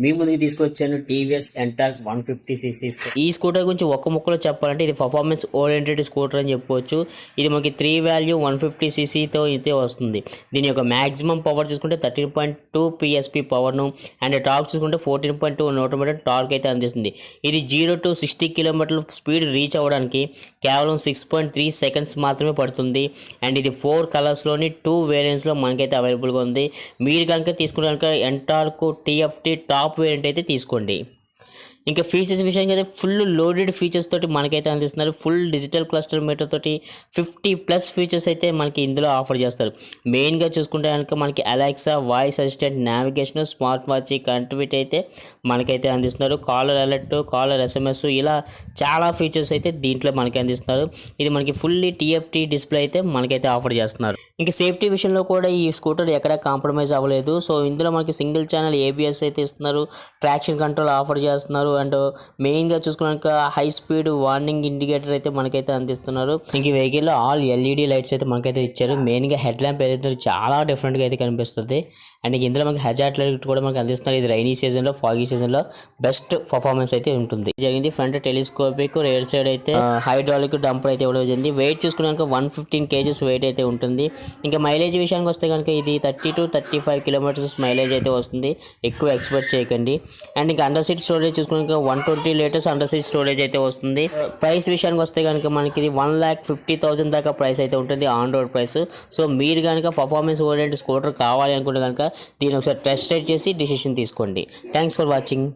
మీ ముందుకు తీసుకొచ్చాను TVS ఎంటాక్ 150cc. ఈ స్కూటర్ గురించి ఒక్క ముక్కలో చెప్పాలంటే ఇది పర్ఫార్మెన్స్ ఓరియంటెడ్ స్కూటర్ అని చెప్పుకోవచ్చు. ఇది మనకి 3 వాల్యూ 150cc అయితే వస్తుంది. దీని యొక్క మాక్సిమం పవర్ చూసుకుంటే 13.2 PSP పవర్ను అండ్ టార్క్ చూసుకుంటే 14.2 న్యూటన్ టార్క్ అయితే అందిస్తుంది. ఇది 0 to 60 కిలోమీటర్ల స్పీడ్ రీచ్ అవ్వడానికి కేవలం 6.3 సెకండ్స్ మాత్రమే పడుతుంది. అండ్ ఇది 4 కలర్స్లోని 2 వేరియంట్స్లో మనకైతే అవైలబుల్గా ఉంది. మీరు కనుక తీసుకుంటే కనుక ఎంటార్క్ TFT టాప్ వేరియంట్ అయితే తీసుకోండి. ఇంకా ఫీచర్స్ విషయానికి అయితే ఫుల్ లోడెడ్ ఫీచర్స్ తోటి మనకైతే అందిస్తున్నారు. ఫుల్ డిజిటల్ క్లస్టర్ మీటర్ తోటి 50+ ఫీచర్స్ అయితే మనకి ఇందులో ఆఫర్ చేస్తారు. మెయిన్గా చూసుకుంటే కనుక మనకి Alexa, voice assistant, navigation, smart watch connectivity అయితే మనకైతే అందిస్తున్నారు. కాలర్ అలర్ట్, కాలర్ SMS ఇలా చాలా ఫీచర్స్ అయితే దీంట్లో మనకి అందిస్తున్నారు. ఇది మనకి ఫుల్లీ TFT డిస్ప్లే అయితే మనకైతే ఆఫర్ చేస్తున్నారు. ఇంకా సేఫ్టీ విషయంలో కూడా ఈ స్కూటర్ ఎక్కడ కాంప్రమైజ్ అవ్వలేదు. సో ఇందులో మనకి సింగిల్ ఛానల్ ABS అయితే ఇస్తున్నారు. ట్రాక్షన్ కంట్రోల్ ఆఫర్ చేస్తున్నారు. అండ్ మెయిన్గా చూసుకున్నాక హై స్పీడ్ వార్నింగ్ ఇండికేటర్ అయితే మనకైతే అందిస్తున్నారు. ఇంక ఈ వెహికల్లో ఆల్ LED లైట్స్ అయితే మనకైతే ఇచ్చారు. మెయిన్గా హెడ్ ల్యాంప్ ఏదైతే చాలా డిఫరెంట్గా అయితే కనిపిస్తుంది. అండ్ ఇందులో మనకి హజార్డ్ లైట్ కూడా మనకి అందిస్తున్నారు. ఇది రైనీ సీజన్లో, ఫాగీ సీజన్లో బెస్ట్ పర్ఫార్మెన్స్ అయితే ఉంటుంది. జరిగింది ఫ్రంట్ టెలిస్కోపిక్, రేర్ సైడ్ అయితే హైడ్రాలిక్ డంపర్ అయితే ఇవ్వడం జరిగింది. వెయిట్ చూసుకున్నాక 115 kgs వెయిట్ అయితే ఉంటుంది. ఇంకా మైలేజ్ విషయానికి వస్తే కనుక ఇది 30 to 35 కిలోమీటర్స్ మైలేజ్ అయితే వస్తుంది. ఎక్కువ ఎక్స్పెక్ట్ చేయకండి. అండ్ ఇంకా అండర్ సీట్ స్టోరేజ్ చూసుకున్నాక 120 లీటర్స్ అండర్ సీట్ స్టోరేజ్ అయితే వస్తుంది. ప్రైస్ విషయానికి వస్తే కనుక మనకి ఇది 1,50,000 దాకా ప్రైస్ అయితే ఉంటుంది ఆన్ రోడ్ ప్రైస్. సో మీరు కనుక పర్ఫార్మెన్స్ ఓరియంటెడ్ స్కూటర్ కావాలి అనుకుంటే కనుక దీన్ని ఒకసారి టెస్ట్ రైడ్ చేసి డిసిషన్ తీసుకోండి. Thanks for watching.